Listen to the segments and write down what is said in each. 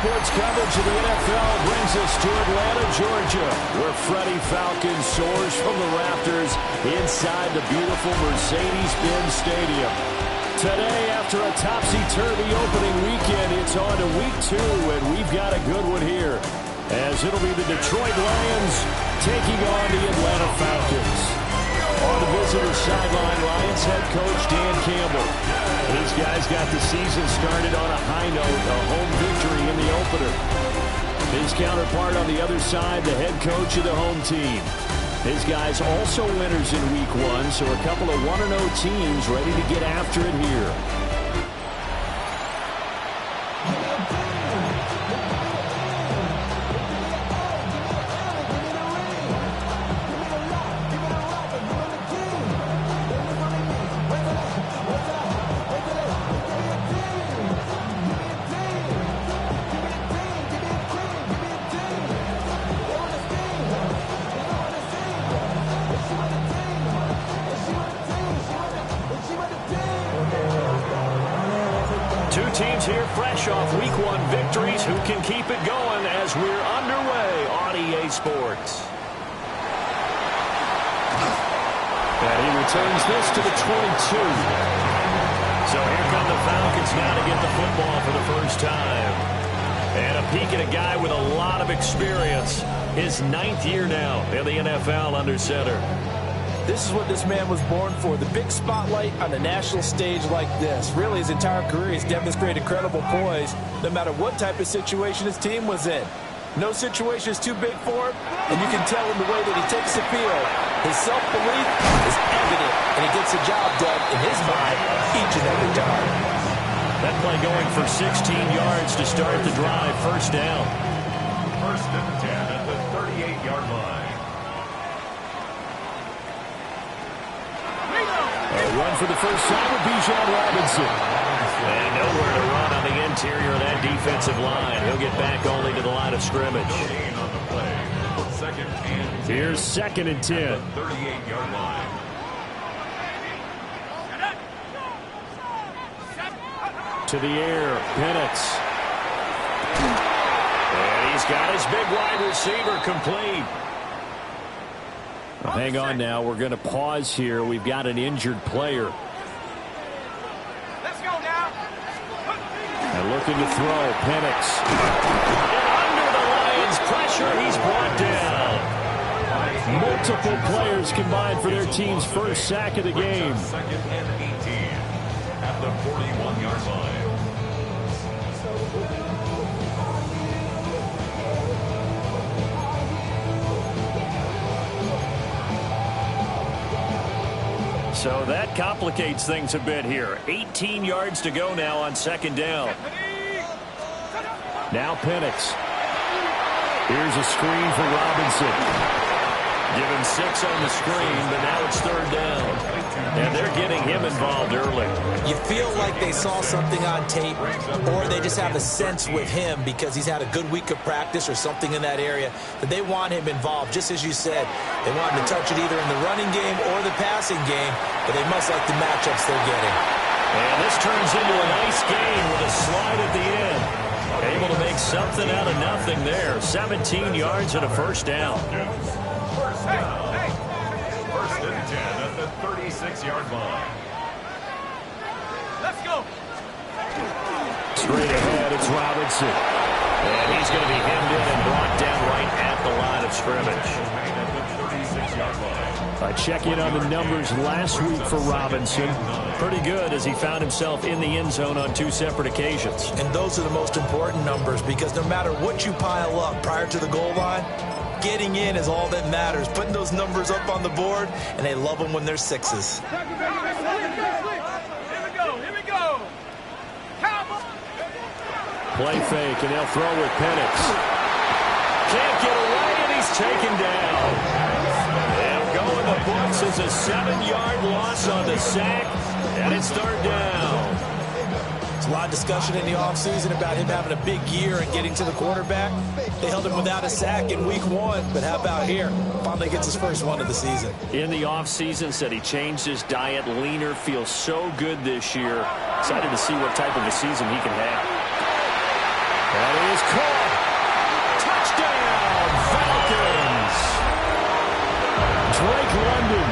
Sports coverage of the NFL brings us to Atlanta, Georgia, where Freddie Falcon soars from the rafters inside the beautiful Mercedes-Benz Stadium. Today, after a topsy-turvy opening weekend, it's on to week 2, and we've got a good one here, as it'll be the Detroit Lions taking on the Atlanta Falcons. On the visitor sideline, Lions head coach Dan Campbell. These guys got the season started on a high note, a home victory in the opener. His counterpart on the other side, the head coach of the home team. His guys also winners in week 1, so a couple of 1-0 teams ready to get after it here. Two teams here fresh off week 1 victories. Who can keep it going as we're underway on EA Sports? And he returns this to the 22. So here come the Falcons now to get the football for the first time. And a peek at a guy with a lot of experience. His 9th year now in the NFL under center. This is what this man was born for, the big spotlight on the national stage like this. Really, his entire career, he's demonstrated incredible poise, no matter what type of situation his team was in. No situation is too big for him, and you can tell in the way that he takes the field. His self-belief is evident, and he gets the job done in his mind each and every time. That play going for 16 yards to start the drive, first down. First and 10 at the 38-yard line. A run for the first time with Bijan Robinson. And nowhere to run on the interior of that defensive line. He'll get back only to the line of scrimmage. Here's 2nd and 10. 38-yard line. To the air, Penix. And he's got his big wide receiver complete. Well, hang on now. We're going to pause here. We've got an injured player. Let's go now. And looking to throw, Penix. And under the Lions' pressure, he's brought down. Multiple players combined for their team's first sack of the game. 2nd and 18 at the 41-yard line. So that complicates things a bit here. 18 yards to go now on 2nd down. Now Penix. Here's a screen for Robinson. Given 6 on the screen, but now it's 3rd down. And they're getting him involved early. You feel like they saw something on tape, or they just have a sense with him because he's had a good week of practice or something in that area that they want him involved. Just as you said, they want him to touch it either in the running game or the passing game, but they must like the matchups they're getting. And this turns into a nice game with a slide at the end. Able to make something out of nothing there. 17 yards and a first down. First down. First and 10 at the 36-yard line. Let's go. Straight ahead, it's Robinson. And he's going to be hemmed in and brought down right at the line of scrimmage. At the 36-yard line. I check in on the numbers last week for Robinson. Pretty good as he found himself in the end zone on 2 separate occasions. And those are the most important numbers because no matter what you pile up prior to the goal line, getting in is all that matters. Putting those numbers up on the board, and they love them when they're 6s. Here we go. Play fake, and they'll throw with Penix. Can't get away, and he's taken down. And go in the books as a 7-yard loss on the sack, and it's 3rd down. There's a lot of discussion in the offseason about him having a big year and getting to the quarterback. They held him without a sack in week 1, but how about here? Finally gets his first one of the season. In the offseason, said he changed his diet, leaner, feels so good this year. Excited to see what type of a season he can have. That is caught. Touchdown, Falcons. Drake London,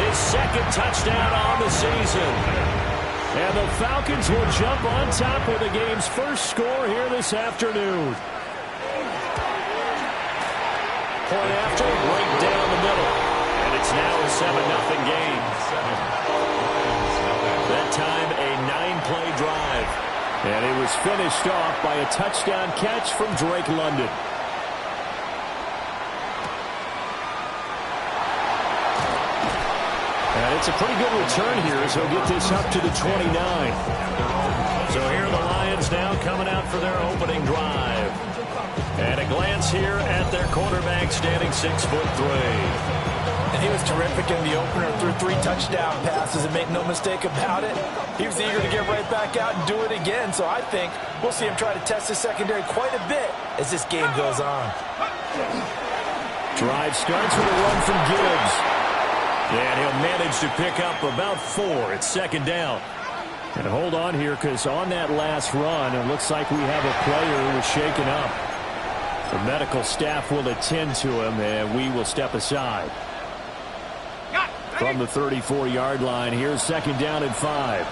his second touchdown on the season. And the Falcons will jump on top with the game's first score here this afternoon. Point after, right down the middle. And it's now a 7-0 game. That time, a 9-play drive. And it was finished off by a touchdown catch from Drake London. And it's a pretty good return here as he'll get this up to the 29. So here are the Lions now coming out for their opening drive. And a glance here at their quarterback standing 6'3". And he was terrific in the opener, threw 3 touchdown passes, and make no mistake about it, he was eager to get right back out and do it again. So I think we'll see him try to test his secondary quite a bit as this game goes on. Drive starts with a run from Gibbs. And he'll manage to pick up about 4. It's second down. And hold on here, because on that last run, it looks like we have a player who was shaken up. The medical staff will attend to him, and we will step aside. From the 34-yard line, here's second down and 5.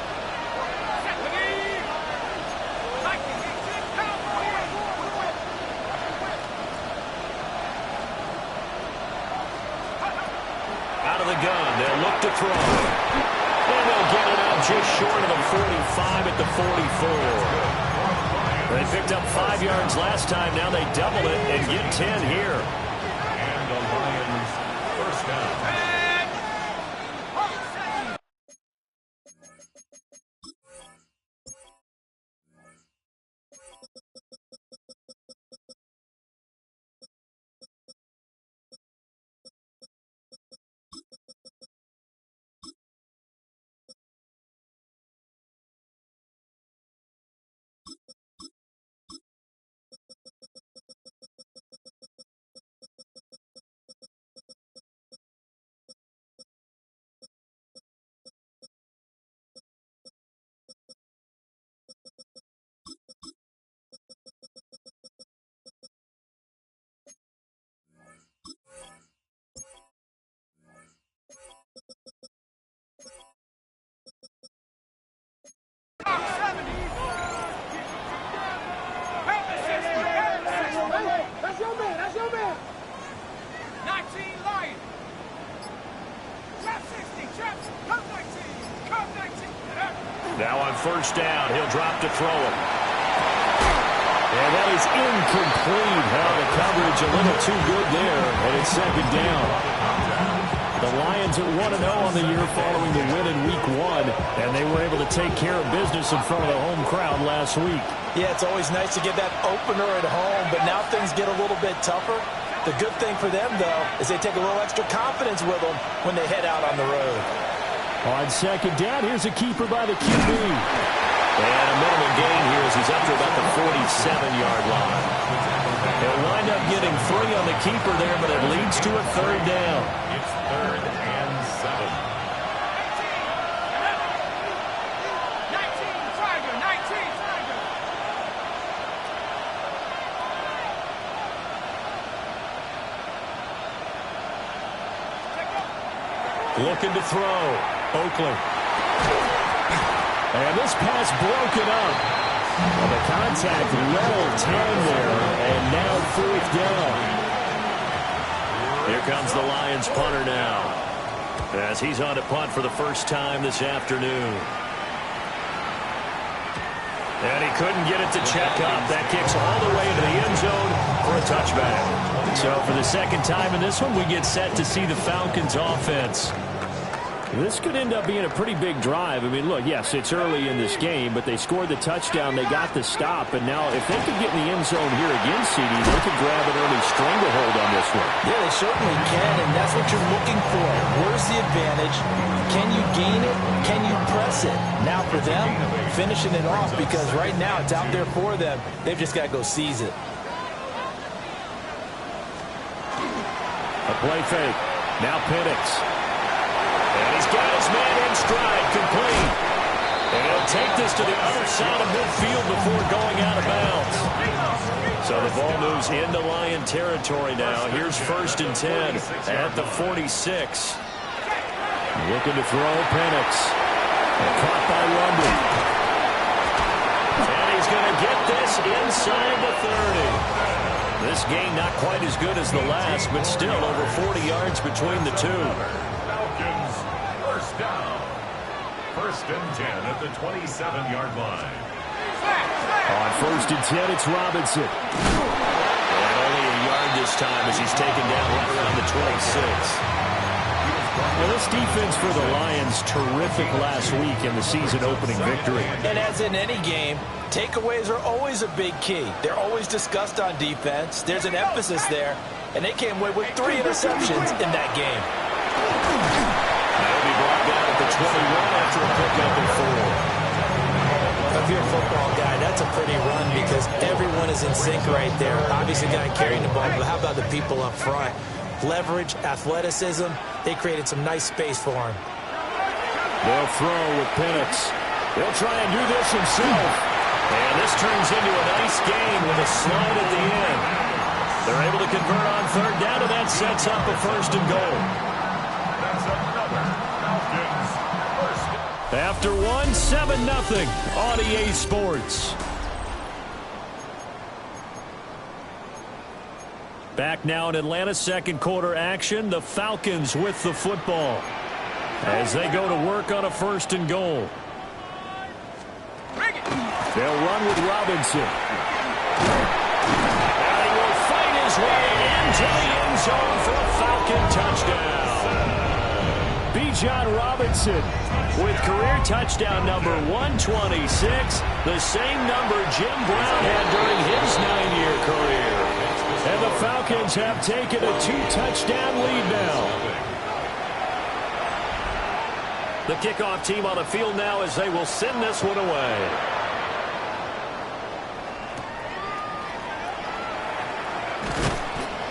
Out of the gun, they'll look to throw. And they'll get it out just short of the 45 at the 44. They picked up 5 yards last time. Now they double it and get 10 here. And the Lions first down. Now on first down, he'll drop to throw it. And that is incomplete. The coverage a little too good there, and it's second down. The Lions at 1-0 on the year following the win in Week 1, and they were able to take care of business in front of the home crowd last week. Yeah, it's always nice to get that opener at home, but now things get a little bit tougher. The good thing for them, though, is they take a little extra confidence with them when they head out on the road. On second down, here's a keeper by the QB. And a minimum gain here as he's up to about the 47-yard line. He'll wind up getting 3 on the keeper there, but it leads to a third down. It's 3rd and 7. 19, Tiger, 19, Tiger. Looking to throw. Oakley. And this pass broken up. Well, the contact level 10 there, and now 4th down. Here comes the Lions punter now, as he's on to punt for the first time this afternoon. And he couldn't get it to check up. That kicks all the way into the end zone for a touchback. So for the second time in this one, we get set to see the Falcons offense. This could end up being a pretty big drive. I mean, look, yes, it's early in this game, but they scored the touchdown. They got the stop. And now if they could get in the end zone here again, CD, they could grab an early stranglehold on this one. Yeah, they certainly can, and that's what you're looking for. Where's the advantage? Can you gain it? Can you press it? Now for them, finishing it off, because right now it's out there for them. They've just got to go seize it. A play fake. Now Penix. And he's got his man in stride, complete. And he'll take this to the other side of midfield before going out of bounds. So the ball moves into Lion territory now. Here's 1st and 10 at the 46. Looking to throw, Penix. Caught by London. And he's going to get this inside the 30. This game not quite as good as the last, but still over 40 yards between the two. Falcons, first down. 1st and 10 at the 27-yard line. On 1st and 10, it's Robinson. And only a yard this time as he's taken down right around the 26. Well, this defense for the Lions, terrific last week in the season-opening victory. And as in any game, takeaways are always a big key. They're always discussed on defense. There's an emphasis there, and they came away with 3 interceptions in that game. That'll be brought down at the 21 after a pickup of 4. If you're a football guy, that's a pretty run because everyone is in sync right there. Obviously, the guy carrying the ball, but how about the people up front? Leverage, athleticism, they created some nice space for him. They'll throw with Penix. He'll try and do this himself. And this turns into a nice game with a slide at the end. They're able to convert on 3rd down, and that sets up a 1st and goal. That's another Falcons first. After 1, 7-0 on EA Sports. Back now in Atlanta, 2nd quarter action. The Falcons with the football as they go to work on a 1st and goal. They'll run with Robinson. And he will fight his way into the end zone for a Falcon touchdown. Bijan Robinson with career touchdown number 126, the same number Jim Brown had during his 9-year career. And the Falcons have taken a 2-touchdown lead now. The kickoff team on the field now as they will send this one away.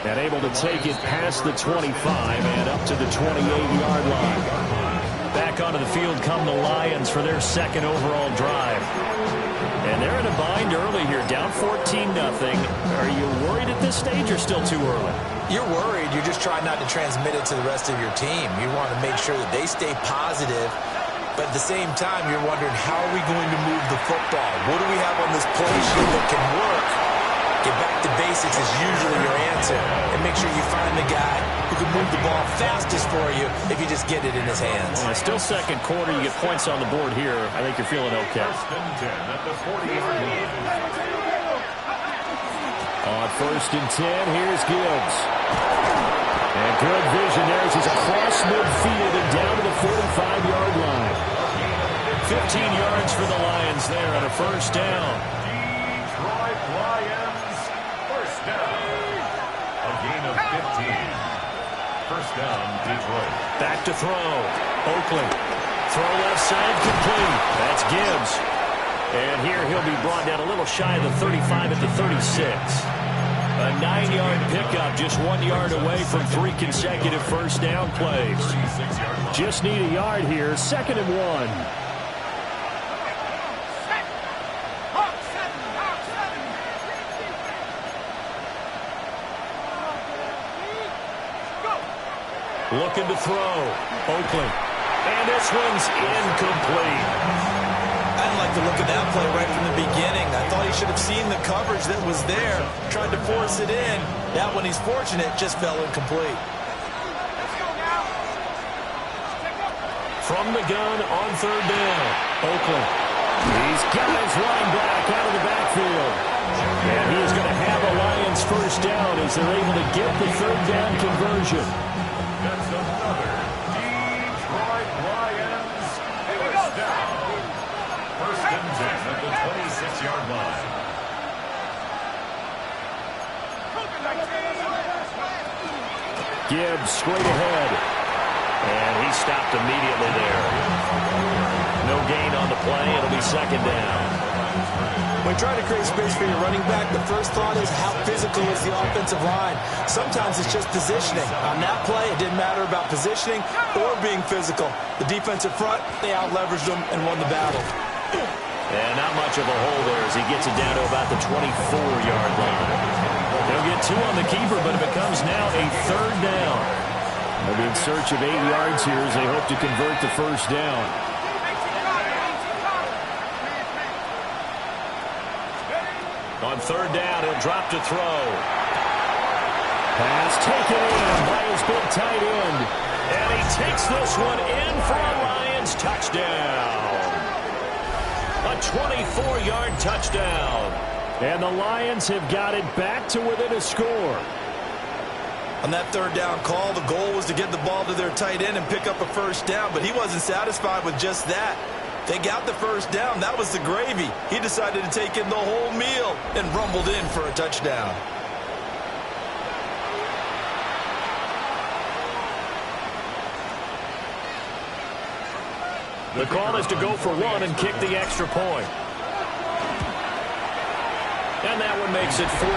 And able to take it past the 25 and up to the 28-yard line. Back onto the field come the Lions for their 2nd overall drive. And they're in a bind early here, down 14-0. Are you worried at this stage or still too early? You're worried. You're just trying not to transmit it to the rest of your team. You want to make sure that they stay positive. But at the same time, you're wondering, how are we going to move the football? What do we have on this play sheet that can work? Get back to basics is usually your answer. And make sure you find the guy who can move the ball fastest for you if you just get it in his hands. Yeah, still 2nd quarter. You get points on the board here. I think you're feeling okay. 1st and 10 at the 40-yard line. On 1st and 10, here's Gibbs. And good vision there as he's across midfield and down to the 45-yard line. 15 yards for the Lions there on a 1st down. Detroit Lions, 1st down. A gain of 15. 1st down, Detroit. Back to throw. Oakland. Throw left side complete. That's Gibbs. And here he'll be brought down a little shy of the 35 at the 36. A 9-yard pickup, just 1 yard away from 3 consecutive 1st down plays. Just need a yard here, 2nd and 1. Looking to throw. Oakland. And this one's incomplete. I didn't like the look of that play right from the beginning. I thought he should have seen the coverage that was there, tried to force it in. That one, he's fortunate, just fell incomplete. From the gun on 3rd down. Oakland. He's got his running back out of the backfield. And he's going to have a Lions 1st down as they're able to get the 3rd down conversion. That's another Detroit Lions 1st down. 1st and 10 at the 26-yard line. Gibbs straight ahead. And he stopped immediately there. No gain on the play. It'll be 2nd down. When trying to create space for your running back, the first thought is how physical is the offensive line. Sometimes it's just positioning. On that play, it didn't matter about positioning or being physical. The defensive front, they out-leveraged them and won the battle. And not much of a hole there as he gets it down to about the 24-yard line. They'll get 2 on the keeper, but it becomes now a 3rd down. They'll be in search of 8 yards here as they hope to convert the first down. On 3rd down, he'll drop to throw. Pass taken in by his big tight end. And he takes this one in for a Lions touchdown. A 24-yard touchdown. And the Lions have got it back to within a score. On that 3rd down call, the goal was to get the ball to their tight end and pick up a first down, but he wasn't satisfied with just that. They got the first down. That was the gravy. He decided to take in the whole meal and rumbled in for a touchdown. The call is to go for 1 and kick the extra point. And that one makes it 14-7.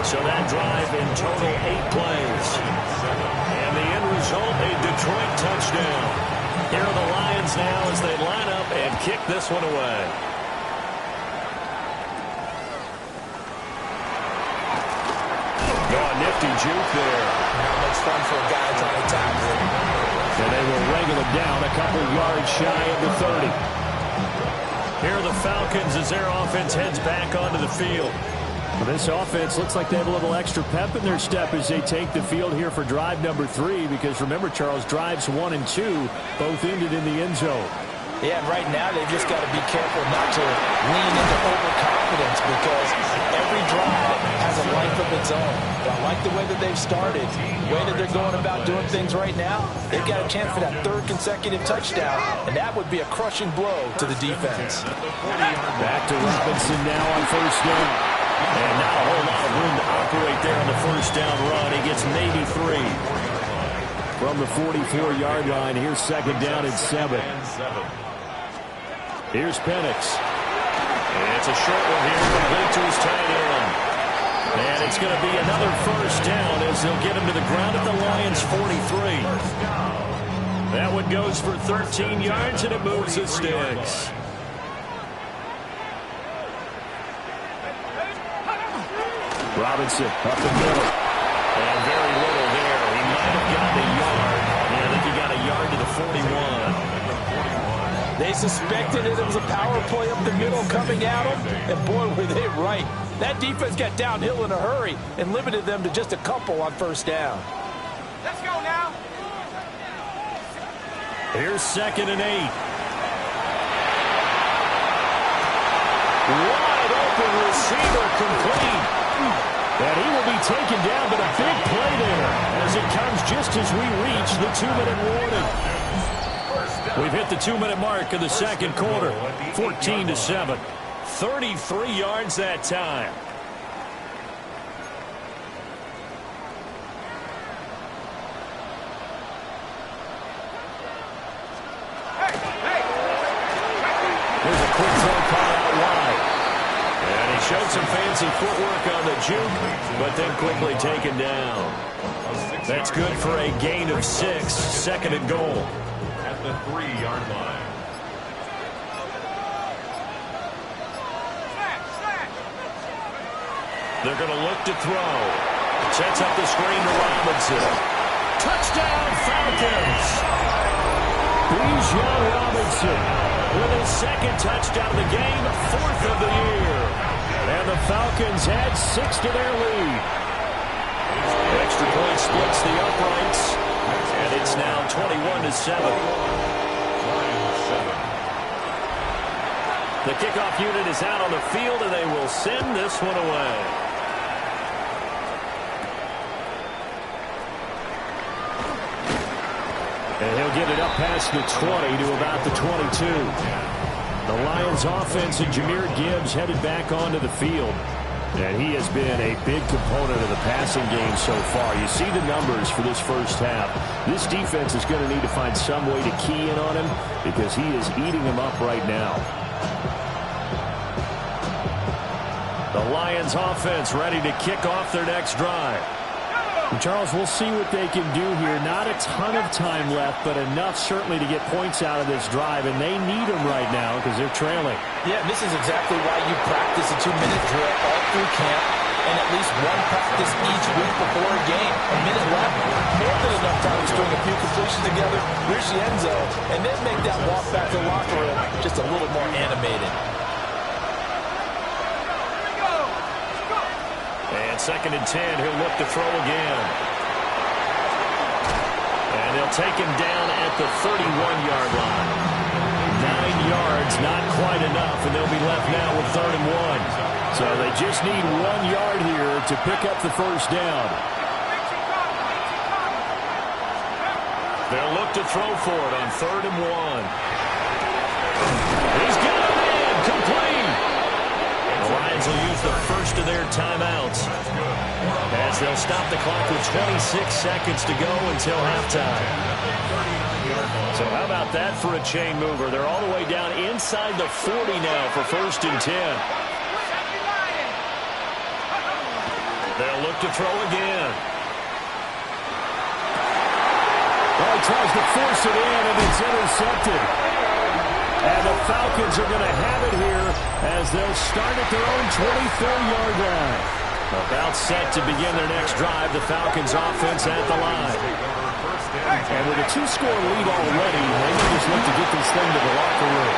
So that drive in total 8 plays. And the end result, a Detroit touchdown. Here are the Lions now as they line up and kick this one away. Oh, nifty juke there. Not much fun for a guy trying to tackle him. And they will wrangle him down a couple yards shy of the 30. Here are the Falcons as their offense heads back onto the field. Well, this offense looks like they have a little extra pep in their step as they take the field here for drive number 3, because remember, Charles, drives 1 and 2 both ended in the end zone. Yeah, and right now they've just got to be careful not to lean into overconfidence, because every drive has a life of its own. But I like the way that they've started, the way that they're going about doing things right now. They've got a chance for that 3rd consecutive touchdown, and that would be a crushing blow to the defense. Back to Robinson now on 1st down. And not a whole lot of room to operate there on the first down run. He gets maybe 3. From the 44-yard line, here's 2nd down and 7. Here's Penix. It's a short one here, complete to his tight end. And it's going to be another first down as they'll get him to the ground at the Lions' 43. That one goes for 13 yards, and it moves the sticks. Robinson up the middle. And very little there. He might have gotten a yard. Yeah, I think he got a yard to the 41. They suspected it was a power play up the middle coming at them, and boy, were they right. That defense got downhill in a hurry and limited them to just a couple on first down. Let's go now. Here's 2nd and 8. Wide open receiver complete. And he will be taken down, but a big play there as it comes just as we reach the 2-minute warning. We've hit the 2-minute mark of the 2nd quarter. 14-7. 33 yards that time. There's a quick throw call out wide. And he showed some fancy footwork on the juke, but then quickly taken down. That's good for a gain of 6, 2nd and goal. At the 3-yard line. They're going to look to throw. Sets up the screen to Robinson. Touchdown, Falcons! Bijan Robinson with his 2nd touchdown of the game, 4th of the year. And the Falcons add 6 to their lead. Extra point splits the uprights, and it's now 21-7. The kickoff unit is out on the field, and they will send this one away. And he'll get it up past the 20 to about the 22. The Lions offense and Jahmyr Gibbs headed back onto the field. And he has been a big component of the passing game so far. You see the numbers for this first half. This defense is going to need to find some way to key in on him because he is eating them up right now. The Lions offense ready to kick off their next drive. And Charles, we'll see what they can do here. Not a ton of time left, but enough certainly to get points out of this drive, and they need them right now because they're trailing. Yeah, this is exactly why you practice a 2-minute drill all through camp and at least one practice each week before a game. A minute left, more than enough time to string a few completions together, reach the end zone, and then make that walk back to the locker room just a little more animated. And 2nd and 10, he'll look to throw again. And they'll take him down at the 31-yard line. 9 yards, not quite enough, and they'll be left now with 3rd and 1. So they just need 1 yard here to pick up the first down. They'll look to throw for it on 3rd and 1. He's got it in, complete. The Lions will use the first of their timeouts as they'll stop the clock with 26 seconds to go until halftime. So how about that for a chain mover? They're all the way down inside the 40 now for 1st and 10. They'll look to throw again. Well, he tries to force it in, and it's intercepted. And the Falcons are going to have it here as they'll start at their own 24-yard line. About set to begin their next drive, the Falcons offense at the line. And with a 2-score lead already, they may just look to get this thing to the locker room.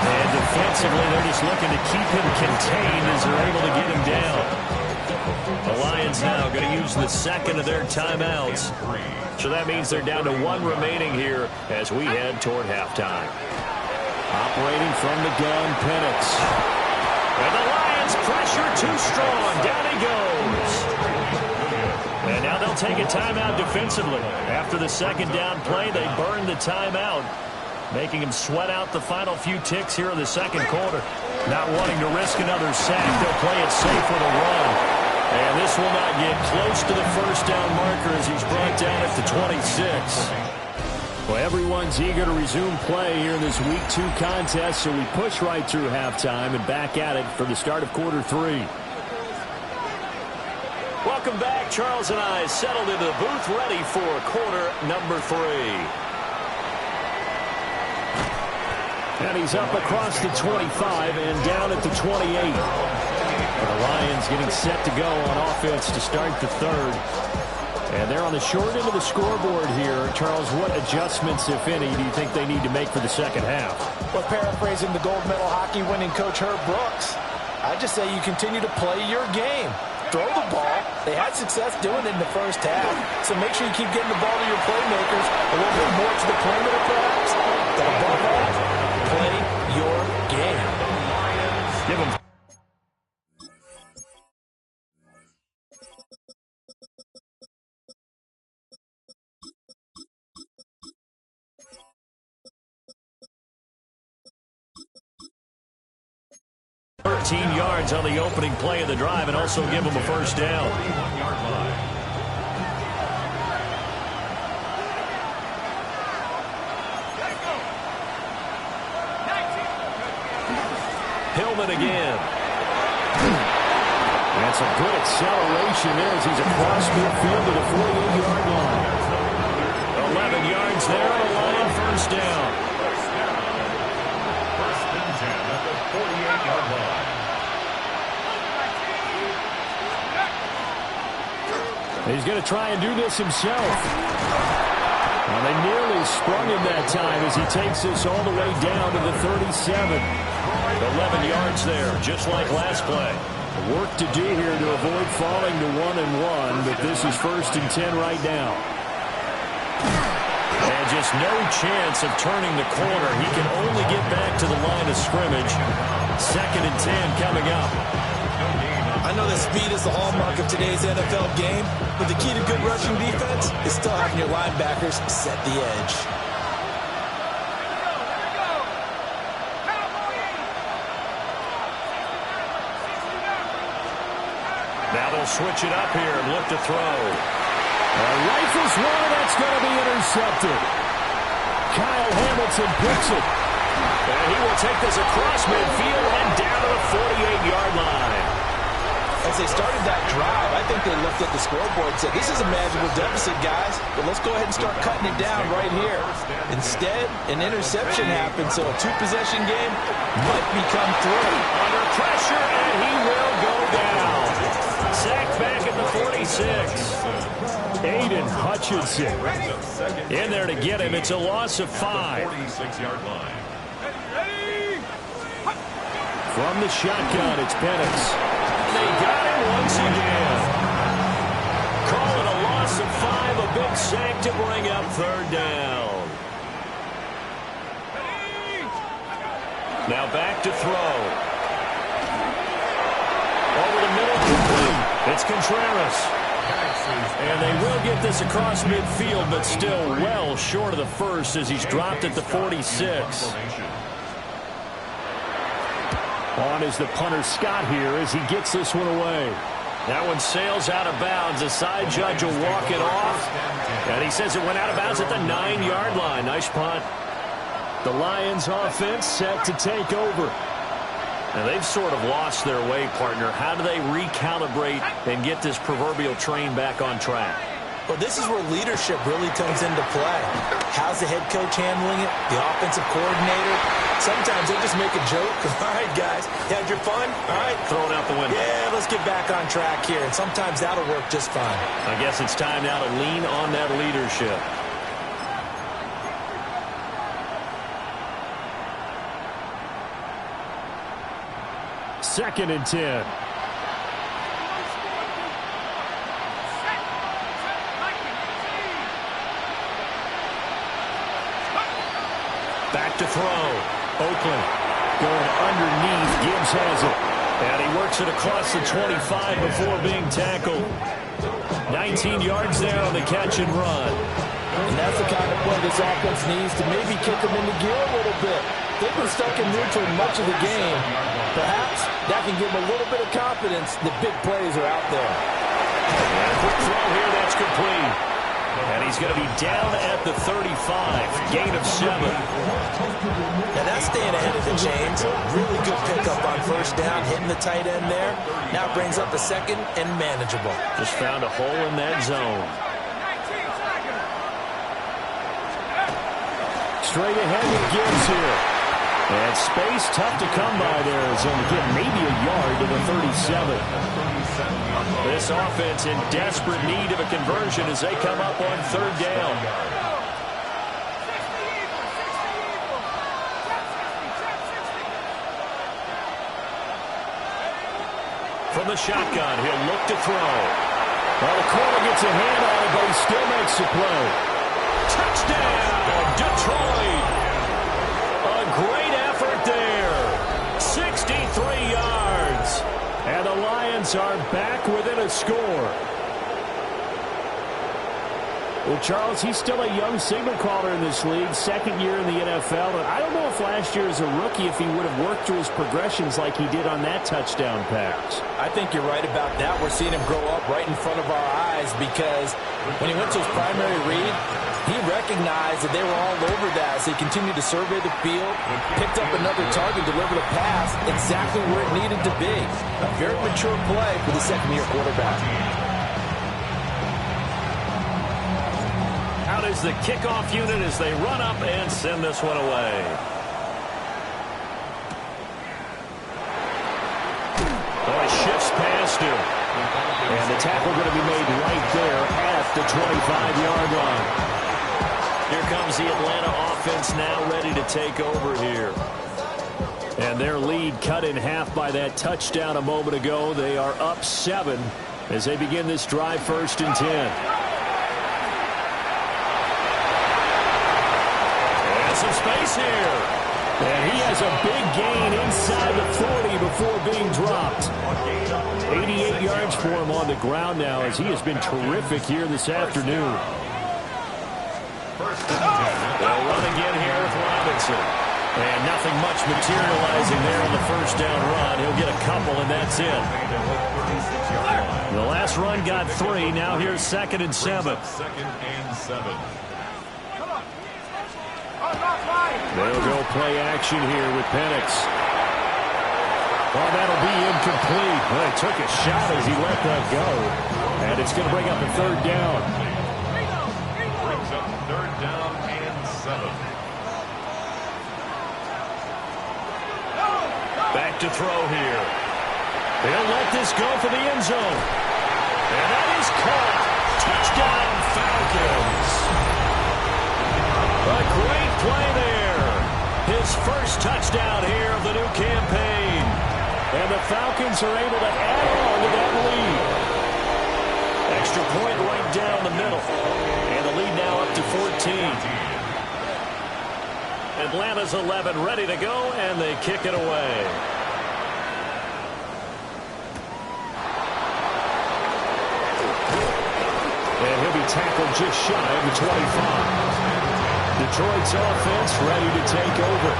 And defensively, they're just looking to keep him contained as they're able to get him down. The Lions now going to use the 2nd of their timeouts. So that means they're down to 1 remaining here as we head toward halftime. Operating from the gun, Penix. And the Lions pressure too strong. Down he goes. And now they'll take a timeout defensively. After the 2nd down play, they burn the timeout, making him sweat out the final few ticks here in the 2nd quarter. Not wanting to risk another sack, they'll play it safe with a run. And this will not get close to the first down marker as he's brought down at the 26. Well, everyone's eager to resume play here in this Week 2 contest, so we push right through halftime and back at it for the start of quarter 3. Welcome back. Charles and I settled into the booth ready for quarter number 3. And he's up across the 25 and down at the 28. The Lions getting set to go on offense to start the 3rd. And they're on the short end of the scoreboard here. Charles, what adjustments, if any, do you think they need to make for the 2nd half? Well, paraphrasing the gold medal hockey winning coach Herb Brooks, I just say you continue to play your game. Throw the ball. They had success doing it in the first half. So make sure you keep getting the ball to your playmakers a little bit more to the perimeter, perhaps. But above all, play your game. Give them. Yards on the opening play of the drive and also give them a first down. Hillman again. That's a good acceleration there as he's across midfield to the 48-yard line. 11 yards there on a Lion first down. First and 10 at the 48-yard line. He's going to try and do this himself. Well, they nearly sprung him that time as he takes this all the way down to the 37. 11 yards there, just like last play. Work to do here to avoid falling to 1-1, but this is 1st and 10 right now. And just no chance of turning the corner. He can only get back to the line of scrimmage. 2nd and 10 coming up. I know that speed is the hallmark of today's NFL game, but the key to good rushing defense is still having your linebackers set the edge. They'll switch it up here and look to throw. Rifles one, that's going to be intercepted. Kyle Hamilton picks it. And he will take this across midfield and down to the 48-yard line. As they started that drive, I think they looked at the scoreboard and said, this is a manageable deficit, guys, but let's go ahead and start cutting it down right here. Instead, an interception happened, so a two-possession game might become three. Under pressure, and he will go down. Sacked back at the 46. Aiden Hutchinson in there to get him. It's a loss of 5. 46-yard line. From the shotgun, it's Penix. They got him once again. Call it a loss of 5. A big sack to bring up third down. Now back to throw. Over the middle, complete. It's Contreras. And they will get this across midfield, but still well short of the first as he's dropped at the 46. On is the punter Scott here as he gets this one away. That one sails out of bounds. The side judge will walk it off. And he says it went out of bounds at the 9-yard line. Nice punt. The Lions offense set to take over. Now they've sort of lost their way, partner. How do they recalibrate and get this proverbial train back on track? Well, this is where leadership really comes into play. How's the head coach handling it? The offensive coordinator? Sometimes they just make a joke. All right, guys, you had your fun? All right. Throw it out the window. Yeah, let's get back on track here. And sometimes that'll work just fine. I guess it's time now to lean on that leadership. Second and 10. Back to throw. Oakland going underneath. Gibbs has it. And he works it across the 25 before being tackled. 19 yards there on the catch and run. And that's the kind of play this offense needs to maybe kick them into gear a little bit. They've been stuck in neutral much of the game. Perhaps that can give them a little bit of confidence that big plays are out there. And a quick throw here, that's complete. And he's going to be down at the 35. Gain of 7. Now that's staying ahead of the chains. Really good pickup on first down, hitting the tight end there. Now brings up a second and manageable. Just found a hole in that zone. Straight ahead with Gibbs here. And space tough to come by there as he'll get maybe a yard to the 37. This offense in desperate need of a conversion as they come up on third down. From the shotgun, he'll look to throw. Well, the corner gets a hand on it, but he still makes the play. Touchdown, Detroit! A great effort there. 63 yards. And the Lions are back within a score. Well, Charles, he's still a young signal caller in this league, second year in the NFL. And I don't know if last year as a rookie, if he would have worked through his progressions like he did on that touchdown pass. I think you're right about that. We're seeing him grow up right in front of our eyes because when he went to his primary read, he recognized that they were all over that as he continued to survey the field, picked up another target, delivered a pass exactly where it needed to be. A very mature play for the second-year quarterback. Out is the kickoff unit as they run up and send this one away. Oh, he shifts past him. And the tackle going to be made right there at the 25-yard line. Here comes the Atlanta offense now ready to take over here. And their lead cut in half by that touchdown a moment ago. They are up 7 as they begin this drive, 1st and 10. And some space here. And he has a big gain inside the 40 before being dropped. 88 yards for him on the ground now as he has been terrific here this afternoon. They'll run again here with Robinson. And nothing much materializing there on the first down run. He'll get a couple, and that's it. The last run got 3. Now here's 2nd and 7. 2nd and 7. They'll go play action here with Penix. Well, that'll be incomplete. Well, he took a shot as he let that go. And it's going to bring up a 3rd down. Brings up 3rd down and 7. Back to throw here. They'll let this go for the end zone. And that is caught. Touchdown, Falcons. A great play there. His first touchdown here of the new campaign. And the Falcons are able to add on to that lead. Extra point right down the middle. And the lead now up to 14. Atlanta's 11 ready to go, and they kick it away. And he'll be tackled just shy of the 25. Detroit's offense ready to take over.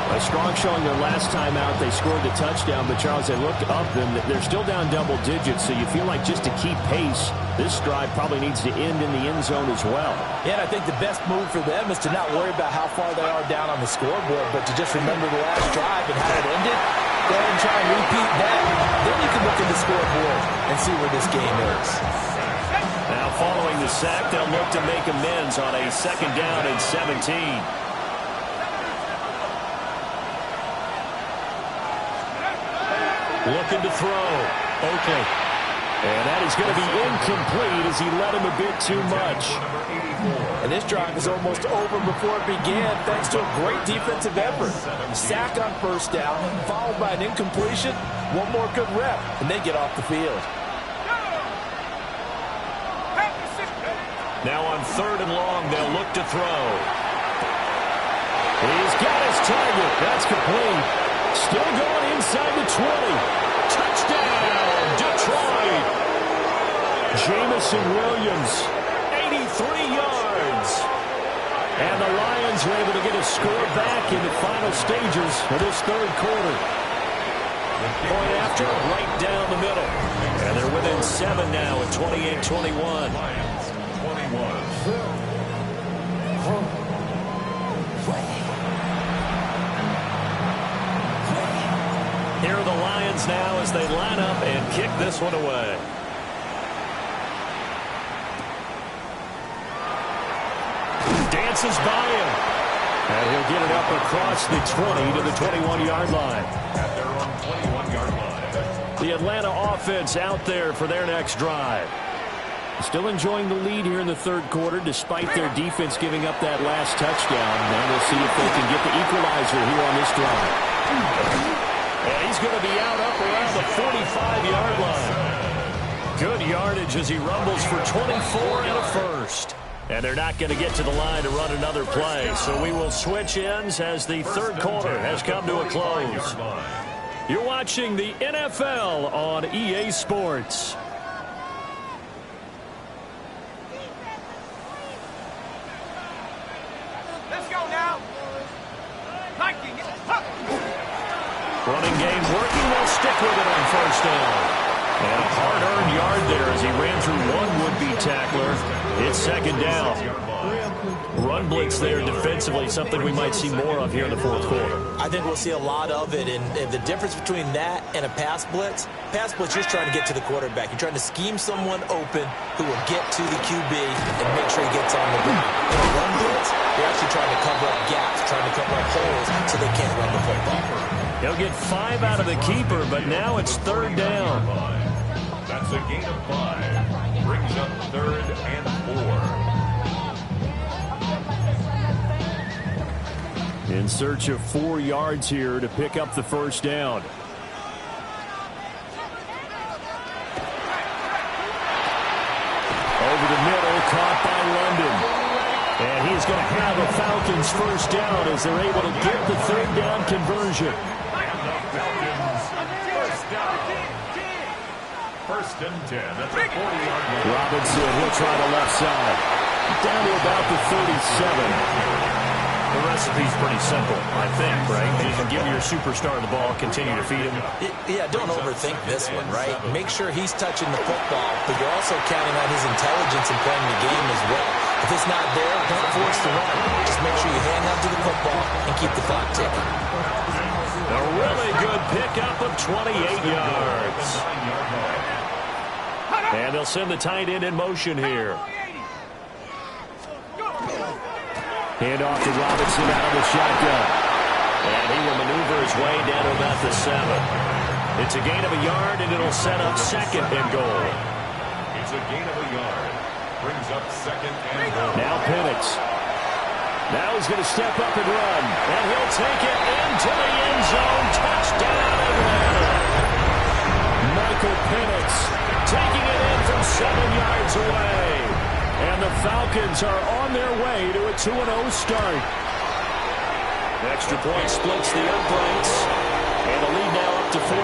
A strong showing their last time out. They scored the touchdown, but Charles, they looked up and they're still down double digits, so you feel like just to keep pace, this drive probably needs to end in the end zone as well. Yeah, and I think the best move for them is to not worry about how far they are down on the scoreboard, but to just remember the last drive and how it ended. Go ahead and try and repeat that. Then you can look at the scoreboard and see where this game is. Now following the sack, they'll look to make amends on a 2nd down and 17. Looking to throw. Oakley. And that is going to be incomplete as he led him a bit too much. And this drive is almost over before it began thanks to a great defensive effort. Sack on 1st down, followed by an incompletion. One more good rep, and they get off the field. Now on 3rd and long, they'll look to throw. He's got his target. That's complete. Still going inside the 20. Touchdown, Detroit. Jamison Williams, 83 yards. And the Lions are able to get a score back in the final stages of this 3rd quarter. Point after, right down the middle. And they're within 7 now at 28-21. Here are the Lions now as they line up and kick this one away. Dances by him. And he'll get it up across the 20 to the 21-yard line. At their own 21-yard line. The Atlanta offense out there for their next drive. Still enjoying the lead here in the 3rd quarter despite their defense giving up that last touchdown. Now we'll see if they can get the equalizer here on this drive. And he's going to be out up around the 45-yard line. Good yardage as he rumbles for 24 and a first. And they're not going to get to the line to run another play. So we will switch ends as the 3rd quarter has come to a close. You're watching the NFL on EA Sports. Running game working. They'll stick with it on 1st down. And a hard-earned yard there as he ran through one would-be tackler. It's 2nd down. Run blitz there defensively, something we might see more of here in the 4th quarter. I think we'll see a lot of it, and the difference between that and a pass blitz, you're just trying to get to the quarterback. You're trying to scheme someone open who will get to the QB and make sure he gets on the ground. In a run blitz, you're actually trying to cover up gaps, trying to cover up holes so they can't run the football. He'll get 5 out of the keeper, but now it's 3rd down. That's a gain of 5. Brings up 3rd and 4. In search of 4 yards here to pick up the 1st down. Over the middle, caught by London. And he's going to have a Falcons 1st down as they're able to get the 3rd down conversion. First and 10 at the 40-yard line. Robinson, he'll try the left side. Down to about the 37. The recipe's pretty simple, I think, right? You can give your superstar the ball, continue to feed him. Yeah, don't overthink this one, right? Make sure he's touching the football, but you're also counting on his intelligence in playing the game as well. If it's not there, don't force the run. Just make sure you hang on to the football and keep the clock ticking. A really good pickup of 28 yards. And they'll send the tight end in motion here. Hand off to Robinson out of the shotgun. And he will maneuver his way down to about the 7. It's a gain of a yard, and it'll set up second and goal. It's a gain of a yard. Brings up second and goal. Now Penix. Now he's going to step up and run. And he'll take it into the end zone. Touchdown, Atlanta. Michael Penix taking it in from 7 yards away. And the Falcons are on their way to a 2-0 start. Extra point splits the uprights. And the lead now up to 14.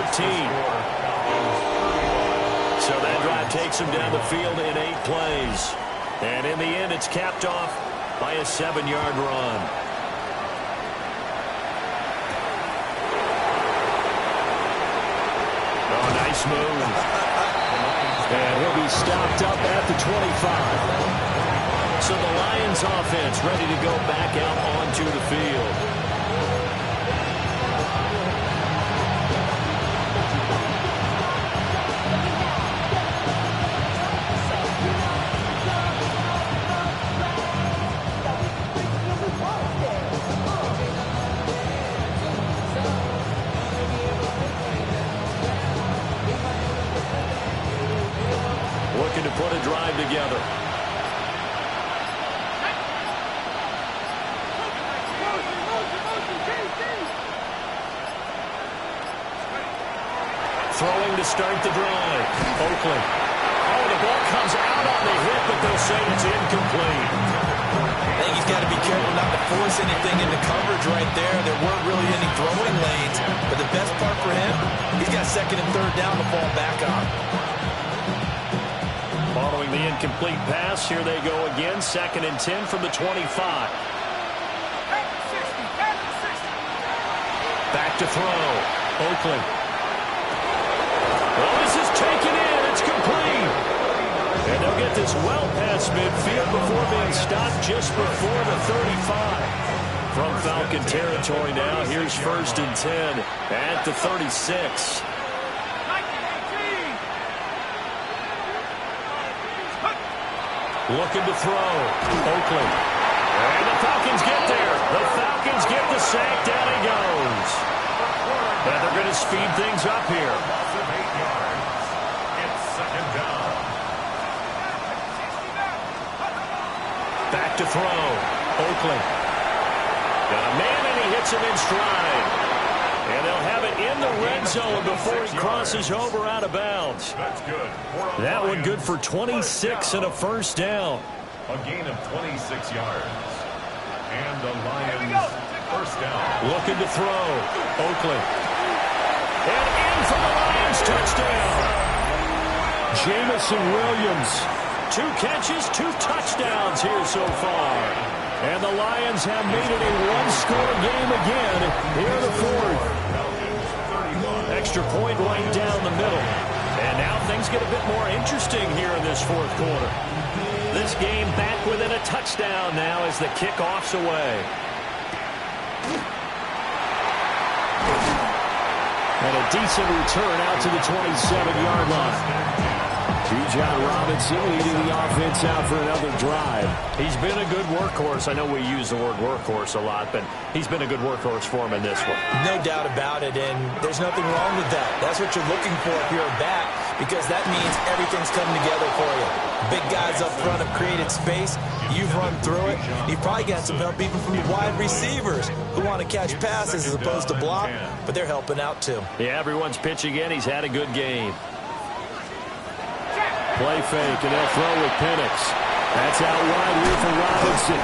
So that drive takes them down the field in 8 plays. And in the end, it's capped off by a 7-yard run. Oh, nice move. And he'll be stopped up at the 25. So the Lions offense ready to go back out onto the field. Looking to put a drive together. Throwing to start the drive. Oakland. Oh, the ball comes out on the hit, but they'll say it's incomplete. I think he's got to be careful not to force anything into coverage right there. There weren't really any throwing lanes, but the best part for him, he's got second and third down to fall back on. Following the incomplete pass, here they go again. 2nd and 10 from the 25. Back to throw. Oakland. Well, this is taken in. It's complete. And they'll get this well past midfield before being stopped just before the 35. From Falcon territory now, here's 1st and 10 at the 36. Looking to throw. Oakland. And the Falcons get there. The Falcons get the sack. Down he goes. And they're going to speed things up here. Loss of 8 yards. It's second down. Back to throw. Oakland. Got a man and he hits him in stride. And they'll have it in the red zone before he crosses over out of bounds. That's good. That one good for 26 and a first down. A gain of 26 yards. And the Lions first down. Looking to throw. Oakland. And in for the Lions touchdown. Jamison Williams. 2 catches, 2 touchdowns here so far. And the Lions have made it a one-score game again here in the 4th. Extra point right down the middle. And now things get a bit more interesting here in this 4th quarter. This game back within a touchdown now as the kickoff's away. And a decent return out to the 27-yard line. Bijan Robinson leading the offense out for another drive. He's been a good workhorse. I know we use the word workhorse a lot, but he's been a good workhorse for him in this one. No doubt about it, and there's nothing wrong with that. That's what you're looking for if you're a back, because that means everything's coming together for you. Big guys up front have created space. You've run through it. You've probably got some help even from the wide receivers who want to catch passes as opposed to block, but they're helping out too. Yeah, everyone's pitching in. He's had a good game. Play fake, and they'll throw with Penix. That's out wide here for Robinson.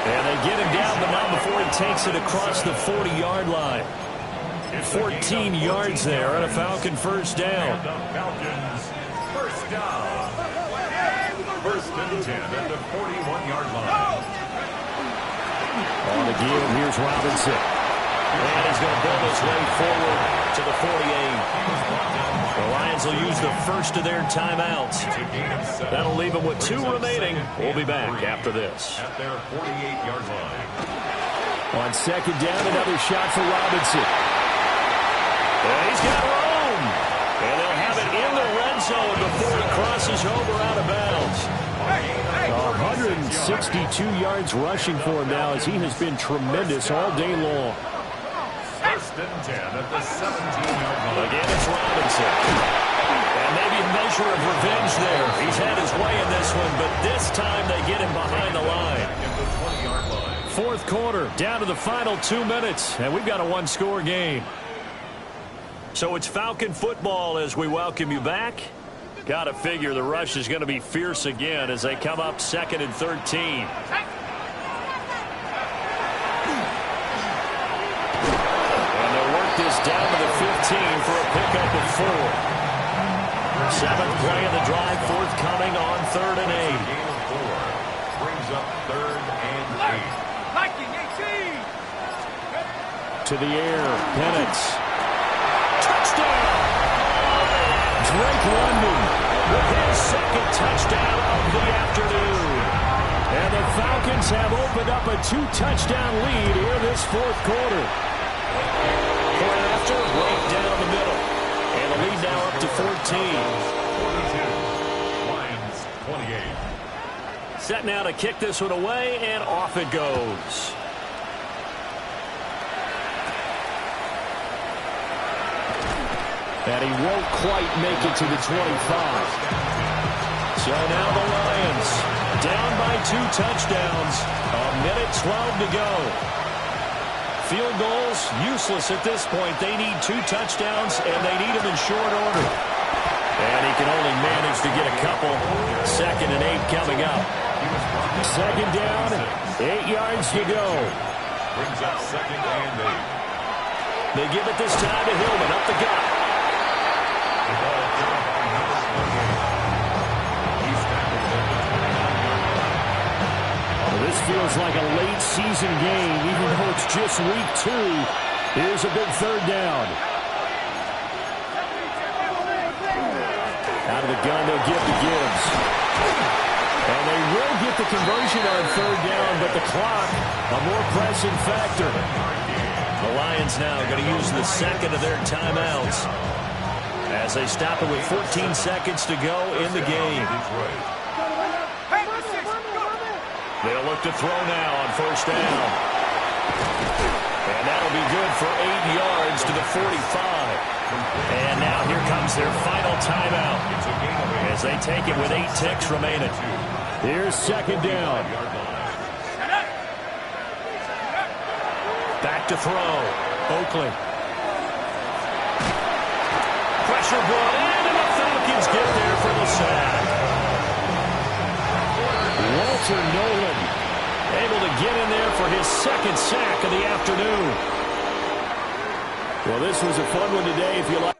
And they get him down, but not before he takes it across the 40-yard line. 14 yards there on a Falcon first down. The Falcons first down. 1st and 10 at the 41-yard line. On the give, here's Robinson. And he's going to build his way forward to the 48. The Lions will use the first of their timeouts. That'll leave them with 2 remaining. We'll be back after this. At their 48-yard line. On second down, another shot for Robinson. And he's got room. And they'll have it in the red zone before he crosses over out of bounds. 162 yards rushing for him now as he has been tremendous all day long. First and 10 at the 17-yard line. Again, it's Robinson. And maybe a measure of revenge there. He's had his way in this one, but this time they get him behind the line. At the 20-yard line. Fourth quarter, down to the final 2 minutes, and we've got a one-score game. So it's Falcon football as we welcome you back. Got to figure the rush is going to be fierce again as they come up 2nd and 13. This down to the 15 for a pickup of 4. 7th play of the drive, forthcoming on 3rd and 8. Game of 4 brings up 3rd and 8. To the air, Penance. Touchdown! Drake London with his 2nd touchdown of the afternoon. And the Falcons have opened up a 2-touchdown lead here this 4th quarter. Right down the middle. And the lead now up to 14. 42. Lions 28. Set now to kick this one away, and off it goes. And he won't quite make it to the 25. So now the Lions down by 2 touchdowns. 1:12 to go. Field goals, useless at this point. They need 2 touchdowns, and they need them in short order. And he can only manage to get a couple. 2nd and 8 coming up. 2nd down, 8 yards to go. Brings up 2nd and 8. They give it this time to Hillman, up the gut. The ball given by number 28. He's tackled at the 29-yard line. This feels like a late season game, even though it's just week 2. Here's a big 3rd down. Out of the gun, they'll give to Gibbs. And they will get the conversion on 3rd down, but the clock, a more pressing factor. The Lions now going to use the 2nd of their timeouts as they stop it with 14 seconds to go in the game. They'll look to throw now on 1st down. And that'll be good for 8 yards to the 45. And now here comes their final timeout as they take it with 8 ticks remaining. Here's 2nd down. Back to throw. Oakley. Pressure brought in, and the Falcons get there for the sack. Walter Nolan able to get in there for his 2nd sack of the afternoon. Well, this was a fun one today if you like.